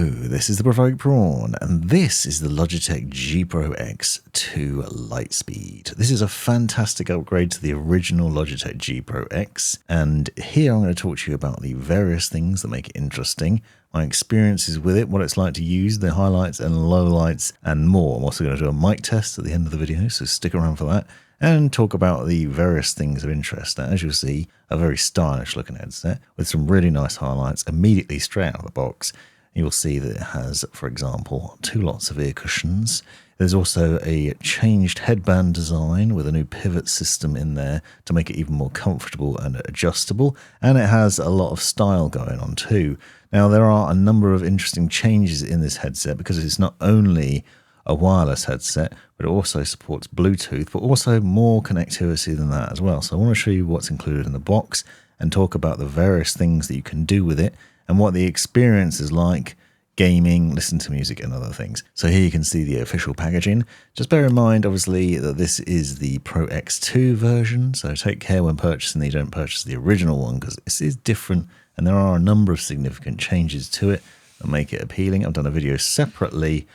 This is the Provoked Prawn, and this is the Logitech G Pro X to Lightspeed. This is a fantastic upgrade to the original Logitech G Pro X, and here I'm going to talk to you about the various things that make it interesting, my experiences with it, what it's like to use, the highlights and lowlights, and more. I'm also going to do a mic test at the end of the video, so stick around for that, and talk about the various things of interest. Now, as you'll see, a very stylish looking headset with some really nice highlights immediately straight out of the box. You'll see that it has, for example, 2 lots of ear cushions. There's also a changed headband design with a new pivot system in there to make it even more comfortable and adjustable. And it has a lot of style going on too. Now, there are a number of interesting changes in this headset because it's not only a wireless headset, but it also supports Bluetooth, but also more connectivity than that as well. So I want to show you what's included in the box and talk about the various things that you can do with it and what the experience is like gaming, listen to music and other things. So here you can see the official packaging. Just bear in mind, obviously, that this is the Pro X2 version. So take care when purchasing that you don't purchase the original one because this is different and there are a number of significant changes to it that make it appealing. I've done a video separately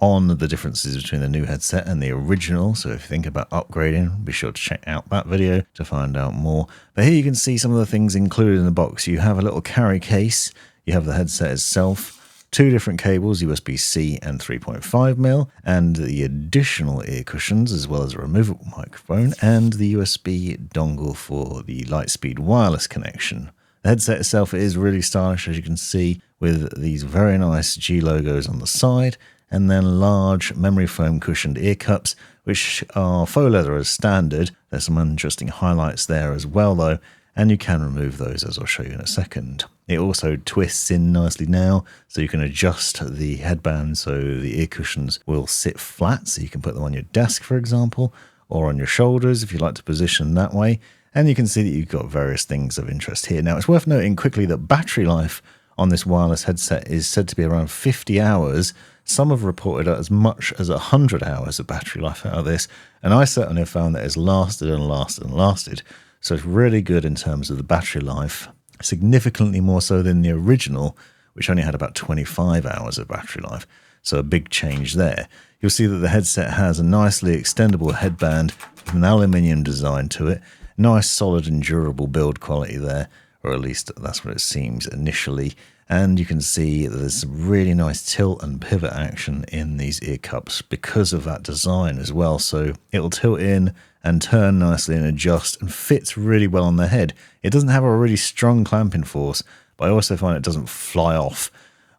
on the differences between the new headset and the original. So if you think about upgrading, be sure to check out that video to find out more. But here you can see some of the things included in the box. You have a little carry case. You have the headset itself, 2 different cables, USB-C and 3.5mm, and the additional ear cushions, as well as a removable microphone, and the USB dongle for the Lightspeed wireless connection. The headset itself is really stylish, as you can see, with these very nice G logos on the side, and then large memory foam cushioned ear cups, which are faux leather as standard. There's some interesting highlights there as well, though, and you can remove those, as I'll show you in a second. It also twists in nicely now, so you can adjust the headband so the ear cushions will sit flat, so you can put them on your desk, for example, or on your shoulders if you like to position that way. And you can see that you've got various things of interest here. Now, it's worth noting quickly that battery life on this wireless headset is said to be around 50 hours. Some have reported as much as 100 hours of battery life out of this, and I certainly have found that it's lasted and lasted and lasted. So it's really good in terms of the battery life, significantly more so than the original, which only had about 25 hours of battery life. So a big change there. You'll see that the headset has a nicely extendable headband with an aluminium design to it. Nice, solid and durable build quality there, or at least that's what it seems initially. And you can see that there's some really nice tilt and pivot action in these ear cups because of that design as well. So it'll tilt in and turn nicely and adjust and fits really well on the head. It doesn't have a really strong clamping force, but I also find it doesn't fly off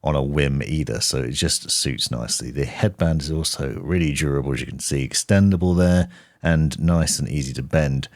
on a whim either. So it just suits nicely. The headband is also really durable, as you can see, extendable there and nice and easy to bend.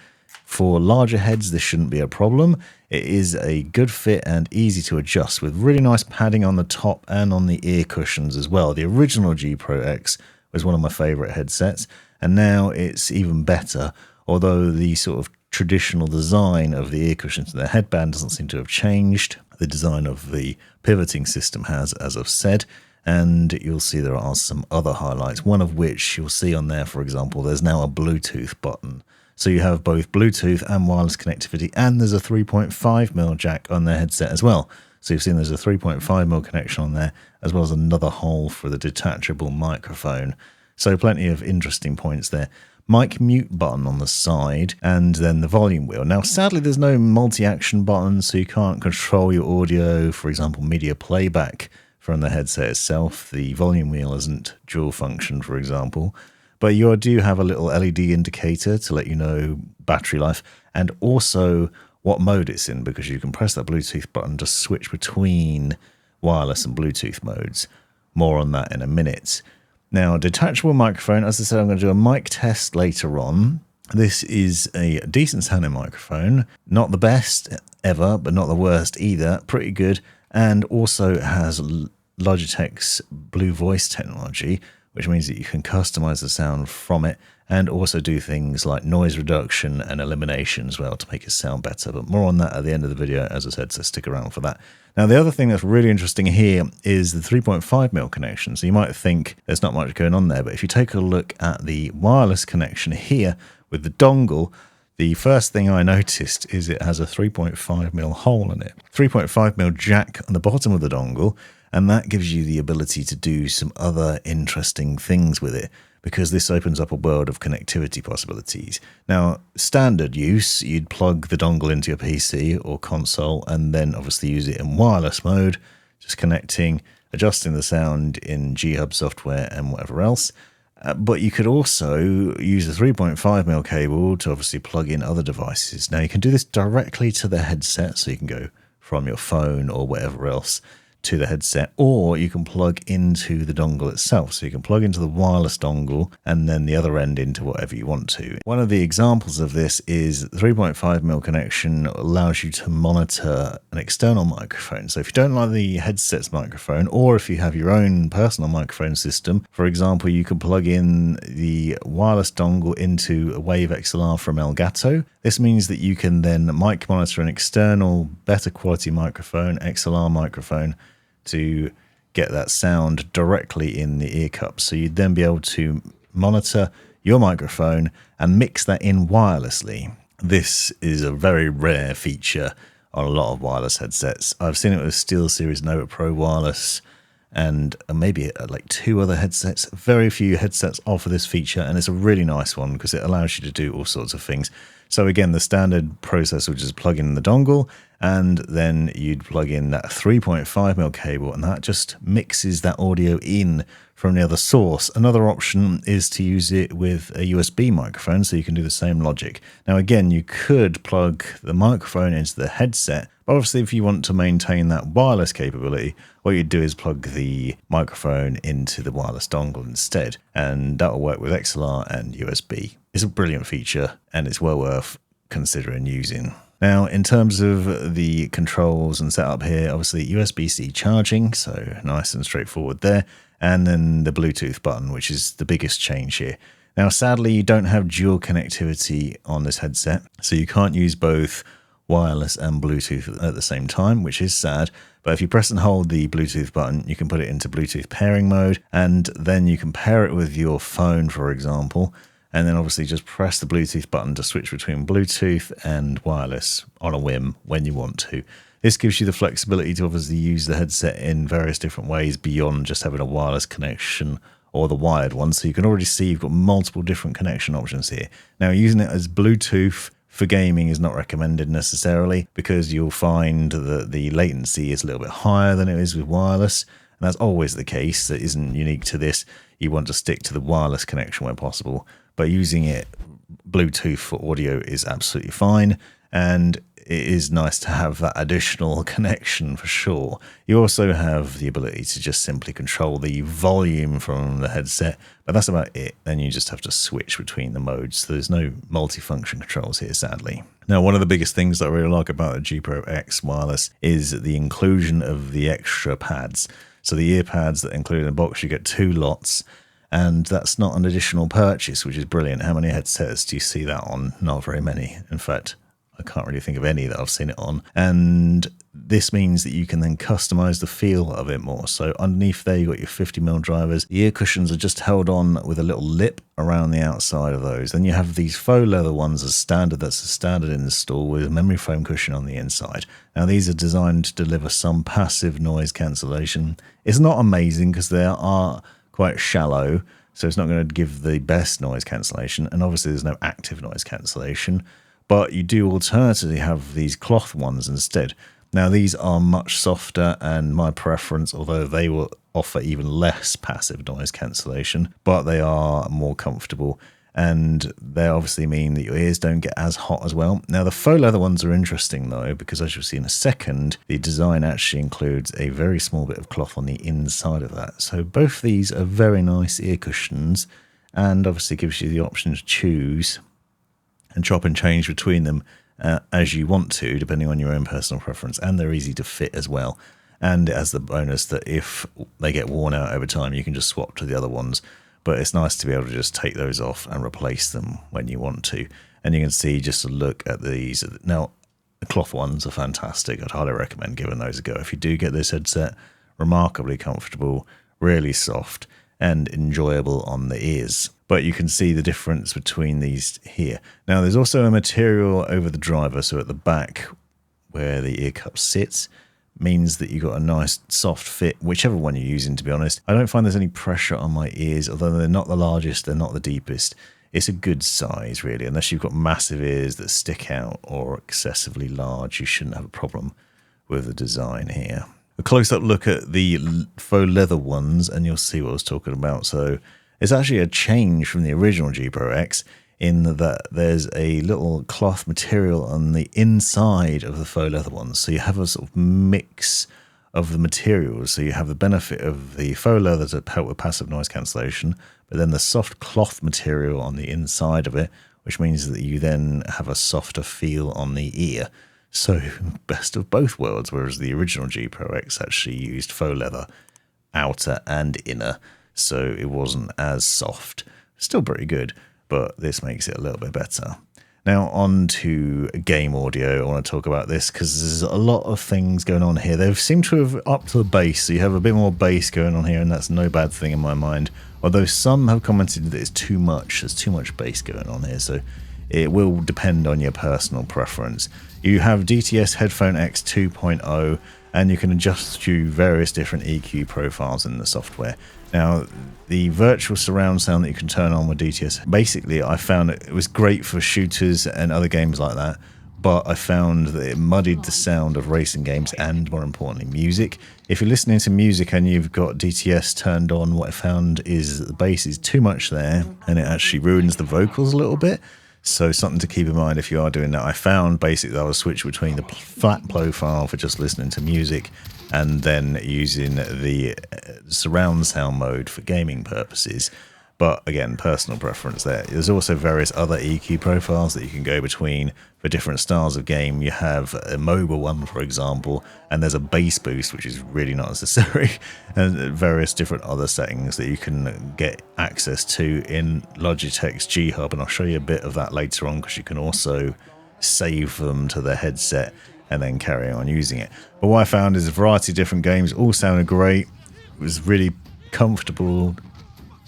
For larger heads, this shouldn't be a problem. It is a good fit and easy to adjust with really nice padding on the top and on the ear cushions as well. The original G Pro X was one of my favorite headsets, and now it's even better, although the sort of traditional design of the ear cushions and the headband doesn't seem to have changed. The design of the pivoting system has, as I've said, and you'll see there are some other highlights, one of which you'll see on there, for example, there's now a Bluetooth button. So you have both Bluetooth and wireless connectivity, and there's a 3.5mm jack on their headset as well. So you've seen there's a 3.5mm connection on there, as well as another hole for the detachable microphone. So plenty of interesting points there. Mic mute button on the side, and then the volume wheel. Now, sadly, there's no multi-action button, so you can't control your audio, for example, media playback from the headset itself. The volume wheel isn't dual function, for example. But you do have a little LED indicator to let you know battery life and also what mode it's in, because you can press that Bluetooth button to switch between wireless and Bluetooth modes. More on that in a minute. Now, detachable microphone, as I said, I'm going to do a mic test later on. This is a decent sounding microphone. Not the best ever, but not the worst either. Pretty good. And also has Logitech's Blue Voice technology, which means that you can customize the sound from it and also do things like noise reduction and elimination as well to make it sound better. But more on that at the end of the video, as I said, so stick around for that. Now, the other thing that's really interesting here is the 3.5mm connection. So you might think there's not much going on there, but if you take a look at the wireless connection here with the dongle, the first thing I noticed is it has a 3.5mm hole in it. 3.5mm jack on the bottom of the dongle, And that gives you the ability to do some other interesting things with it, because this opens up a world of connectivity possibilities. Now, standard use, you'd plug the dongle into your PC or console and then obviously use it in wireless mode, just connecting, adjusting the sound in G-Hub software and whatever else. But you could also use a 3.5mm cable to obviously plug in other devices. Now, you can do this directly to the headset, so you can go from your phone or whatever else to the headset, or you can plug into the dongle itself. So you can plug into the wireless dongle and then the other end into whatever you want to. One of the examples of this is 3.5mm connection allows you to monitor an external microphone. So if you don't like the headset's microphone, or if you have your own personal microphone system, for example, you can plug in the wireless dongle into a Wave XLR from Elgato. This means that you can then mic monitor an external, better quality microphone, XLR microphone, to get that sound directly in the ear cup. So you'd then be able to monitor your microphone and mix that in wirelessly. This is a very rare feature on a lot of wireless headsets. I've seen it with SteelSeries Nova Pro Wireless and maybe like 2 other headsets. Very few headsets offer this feature, and it's a really nice one because it allows you to do all sorts of things. So again, the standard process would just plug in the dongle, and then you'd plug in that 3.5mm cable, and that just mixes that audio in from the other source. Another option is to use it with a USB microphone, so you can do the same logic. Now again, you could plug the microphone into the headset, but obviously if you want to maintain that wireless capability, what you'd do is plug the microphone into the wireless dongle instead, and that will work with XLR and USB. It's a brilliant feature, and it's well worth considering using. Now, in terms of the controls and setup here, obviously USB-C charging, so nice and straightforward there, and then the Bluetooth button, which is the biggest change here. Now, sadly, you don't have dual connectivity on this headset, so you can't use both wireless and Bluetooth at the same time, which is sad. But if you press and hold the Bluetooth button, you can put it into Bluetooth pairing mode, and then you can pair it with your phone, for example, and then obviously just press the Bluetooth button to switch between Bluetooth and wireless on a whim when you want to. This gives you the flexibility to obviously use the headset in various different ways beyond just having a wireless connection or the wired one. So you can already see you've got multiple different connection options here. Now, using it as Bluetooth for gaming is not recommended necessarily, because you'll find that the latency is a little bit higher than it is with wireless. And that's always the case. That isn't unique to this. You want to stick to the wireless connection where possible. But using it Bluetooth for audio is absolutely fine, and it is nice to have that additional connection for sure. You also have the ability to just simply control the volume from the headset, but that's about it. Then you just have to switch between the modes. So there's no multifunction controls here, sadly. Now, one of the biggest things that I really like about the G Pro X wireless is the inclusion of the extra pads. So the ear pads that include in the box, you get 2 lots. And that's not an additional purchase, which is brilliant. How many headsets do you see that on? Not very many. In fact, I can't really think of any that I've seen it on. And this means that you can then customize the feel of it more. So underneath there, you've got your 50mm drivers. The ear cushions are just held on with a little lip around the outside of those. Then you have these faux leather ones as standard. That's a standard in the store with a memory foam cushion on the inside. Now, these are designed to deliver some passive noise cancellation. It's not amazing because they are quite shallow, so it's not going to give the best noise cancellation, and obviously there's no active noise cancellation, but you do alternatively have these cloth ones instead. Now, these are much softer, and my preference, although they will offer even less passive noise cancellation, but they are more comfortable, and they obviously mean that your ears don't get as hot as well. Now, the faux leather ones are interesting though, because as you'll see in a second, the design actually includes a very small bit of cloth on the inside of that. So both these are very nice ear cushions, and obviously gives you the option to choose and chop and change between them as you want to, depending on your own personal preference, and they're easy to fit as well. And it has the bonus that if they get worn out over time, you can just swap to the other ones. But it's nice to be able to just take those off and replace them when you want to. And you can see just a look at these. Now, the cloth ones are fantastic. I'd highly recommend giving those a go. If you do get this headset, remarkably comfortable, really soft, and enjoyable on the ears. But you can see the difference between these here. Now, there's also a material over the driver, so at the back where the ear cup sits, means that you've got a nice soft fit, whichever one you're using, to be honest. I don't find there's any pressure on my ears, although they're not the largest, they're not the deepest. It's a good size, really, unless you've got massive ears that stick out or excessively large. You shouldn't have a problem with the design here. A close-up look at the faux leather ones, and you'll see what I was talking about. So it's actually a change from the original G Pro X in that there's a little cloth material on the inside of the faux leather ones. So you have a sort of mix of the materials. So you have the benefit of the faux leather to help with passive noise cancellation, but then the soft cloth material on the inside of it, which means that you then have a softer feel on the ear. So best of both worlds, whereas the original G Pro X actually used faux leather, outer and inner, so it wasn't as soft. Still pretty good, but this makes it a little bit better. Now on to game audio. I want to talk about this because there's a lot of things going on here. They seem to have upped the bass, so you have a bit more bass going on here, and that's no bad thing in my mind. Although some have commented that it's too much. There's too much bass going on here, so it will depend on your personal preference. You have DTS Headphone X 2.0, and you can adjust to various different EQ profiles in the software. Now, the virtual surround sound that you can turn on with DTS, basically I found it was great for shooters and other games like that, but I found that it muddied the sound of racing games and, more importantly, music. If you're listening to music and you've got DTS turned on, what I found is the bass is too much there, and it actually ruins the vocals a little bit. So something to keep in mind if you are doing that. I found basically I was switch between the flat profile for just listening to music and then using the surround sound mode for gaming purposes. But again, personal preference there. There's also various other EQ profiles that you can go between for different styles of game. You have a mobile one, for example, and there's a bass boost, which is really not necessary, and various different other settings that you can get access to in Logitech's G Hub. And I'll show you a bit of that later on because you can also save them to the headset and then carry on using it. But what I found is a variety of different games, all sounded great. It was really comfortable,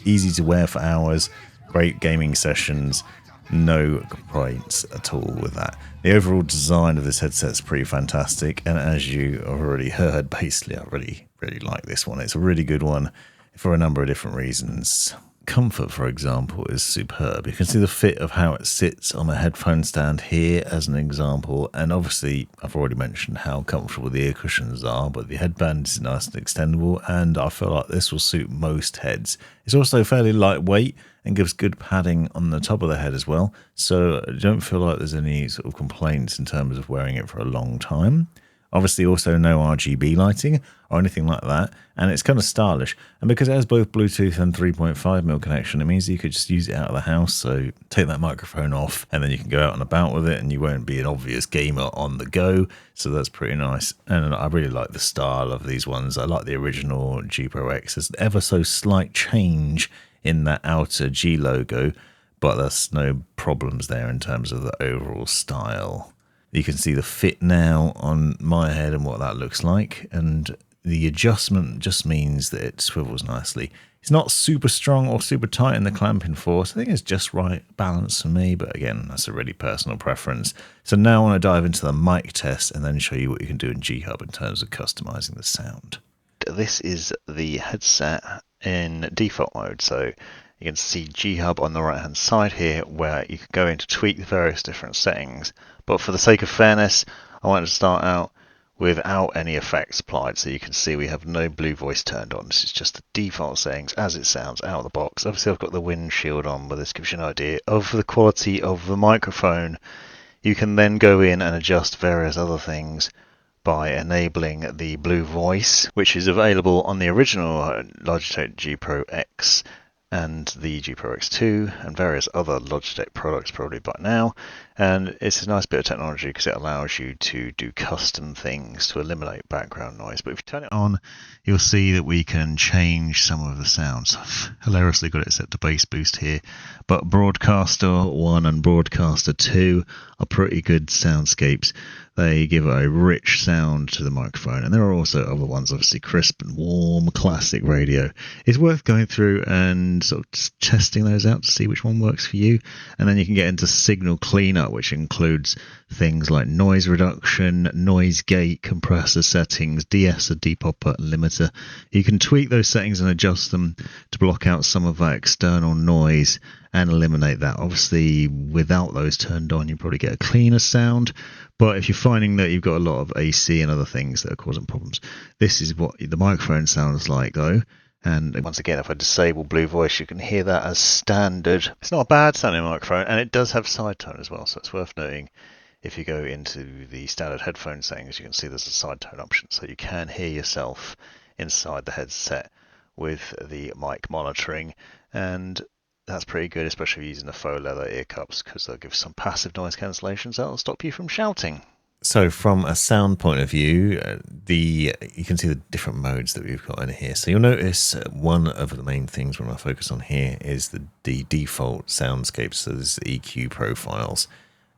easy to wear for hours, great gaming sessions, no complaints at all with that. The overall design of this headset is pretty fantastic, and as you already heard, basically I really like this one. It's a really good one for a number of different reasons. Comfort, for example, is superb. You can see the fit of how it sits on a headphone stand here as an example, and obviously I've already mentioned how comfortable the ear cushions are, but the headband is nice and extendable, and I feel like this will suit most heads. It's also fairly lightweight and gives good padding on the top of the head as well, so I don't feel like there's any sort of complaints in terms of wearing it for a long time. Obviously also no RGB lighting or anything like that, and it's kind of stylish. And because it has both Bluetooth and 3.5mm connection, it means you could just use it out of the house. So take that microphone off and then you can go out and about with it and you won't be an obvious gamer on the go. So that's pretty nice. And I really like the style of these ones. I like the original G Pro X. There's ever so slight change in that outer G logo, but there's no problems there in terms of the overall style. You can see the fit now on my head and what that looks like, and the adjustment just means that it swivels nicely. It's not super strong or super tight in the clamping force. I think it's just right balance for me, but again, that's a really personal preference. So now I want to dive into the mic test and then show you what you can do in G Hub in terms of customizing the sound. This is the headset in default mode, so you can see G Hub on the right hand side here where you can go in to tweak the various different settings. But for the sake of fairness, I wanted to start out without any effects applied. So you can see we have no Blue Voice turned on. This is just the default settings as it sounds out of the box. Obviously I've got the windshield on, but this gives you an idea of the quality of the microphone. You can then go in and adjust various other things by enabling the Blue Voice, which is available on the original Logitech G Pro X and the G Pro X2 and various other Logitech products probably by now. And it's a nice bit of technology because it allows you to do custom things to eliminate background noise. But if you turn it on, you'll see that we can change some of the sounds. I've hilariously got it set to bass boost here, but Broadcaster 1 and Broadcaster 2 are pretty good soundscapes. They give a rich sound to the microphone, and there are also other ones, obviously crisp and warm, classic radio. It's worth going through and sort of just testing those out to see which one works for you, and then you can get into signal cleanup, which includes things like noise reduction, noise gate, compressor settings, de-esser, depopper, and limiter. You can tweak those settings and adjust them to block out some of that external noise and eliminate that. Obviously, without those turned on, you probably get a cleaner sound. But if you're finding that you've got a lot of AC and other things that are causing problems, this is what the microphone sounds like, though. And once again, if I disable Blue Voice, you can hear that as standard. It's not a bad sounding microphone, and it does have side tone as well, so it's worth noting. If you go into the standard headphone settings, you can see there's a side tone option, so you can hear yourself inside the headset with the mic monitoring, and that's pretty good, especially if you're using the faux leather ear cups, because they'll give some passive noise cancellations that'll stop you from shouting. So from a sound point of view, you can see the different modes that we've got in here. So you'll notice one of the main things when I focus on here is the default soundscape. So there's the EQ profiles.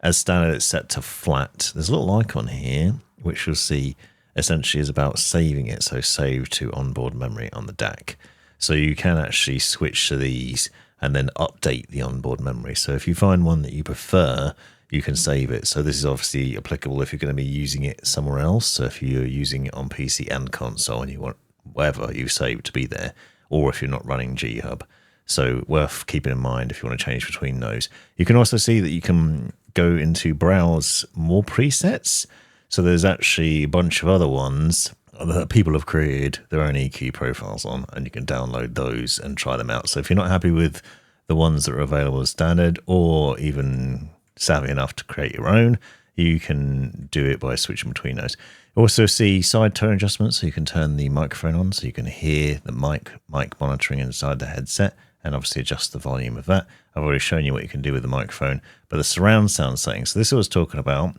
As standard, it's set to flat. There's a little icon here, which you'll see essentially is about saving it. So save to onboard memory on the DAC. So you can actually switch to these and then update the onboard memory. So if you find one that you prefer, you can save it. So this is obviously applicable if you're going to be using it somewhere else. So if you're using it on PC and console and you want whatever you saved to be there, or if you're not running G Hub. So worth keeping in mind if you want to change between those. You can also see that you can go into browse more presets. So there's actually a bunch of other ones that people have created their own EQ profiles on, and you can download those and try them out. So if you're not happy with the ones that are available as standard, or even savvy enough to create your own, you can do it by switching between those. Also see side tone adjustments, so you can turn the microphone on so you can hear the mic monitoring inside the headset, and obviously adjust the volume of that. I've already shown you what you can do with the microphone, but the surround sound settings, so this is what I was talking about.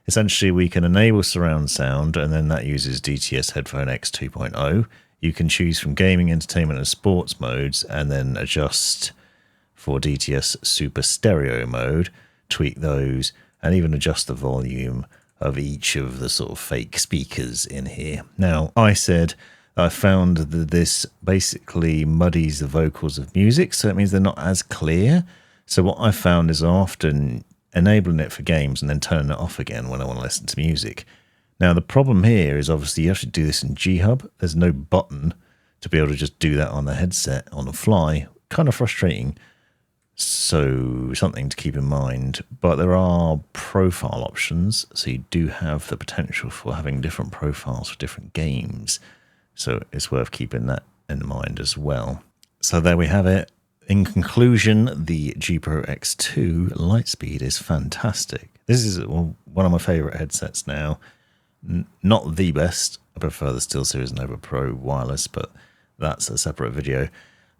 Essentially, we can enable surround sound, and then that uses DTS Headphone X 2.0. You can choose from gaming, entertainment, and sports modes, and then adjust for DTS Super Stereo mode, tweak those, and even adjust the volume of each of the sort of fake speakers in here. Now, I said I found that this basically muddies the vocals of music, so it means they're not as clear. So what I found is often enabling it for games and then turning it off again when I want to listen to music. Now, the problem here is obviously you have to do this in G Hub. There's no button to be able to just do that on the headset on the fly. Kind of frustrating. So something to keep in mind. But there are profile options. So you do have the potential for having different profiles for different games. So it's worth keeping that in mind as well. So there we have it. In conclusion, the G Pro X2 Lightspeed is fantastic. This is one of my favorite headsets now. Not the best. I prefer the SteelSeries Nova Pro wireless, but that's a separate video.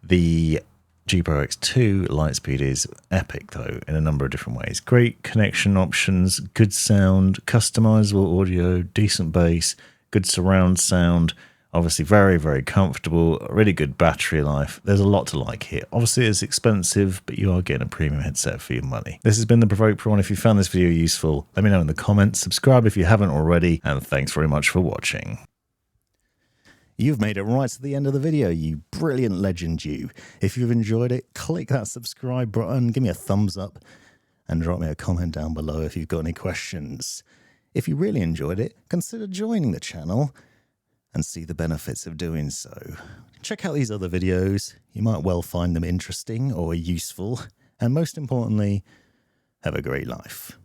The G Pro X2 Lightspeed is epic, though, in a number of different ways. Great connection options, good sound, customizable audio, decent bass, good surround sound. Obviously very, very comfortable, really good battery life. There's a lot to like here. Obviously it's expensive, but you are getting a premium headset for your money. This has been the Provoked Prawn. If you found this video useful, let me know in the comments. Subscribe if you haven't already, and thanks very much for watching. You've made it right to the end of the video, you brilliant legend you. If you've enjoyed it, click that subscribe button, give me a thumbs up, and drop me a comment down below if you've got any questions. If you really enjoyed it, consider joining the channel and see the benefits of doing so. Check out these other videos. You might well find them interesting or useful. And most importantly, have a great life.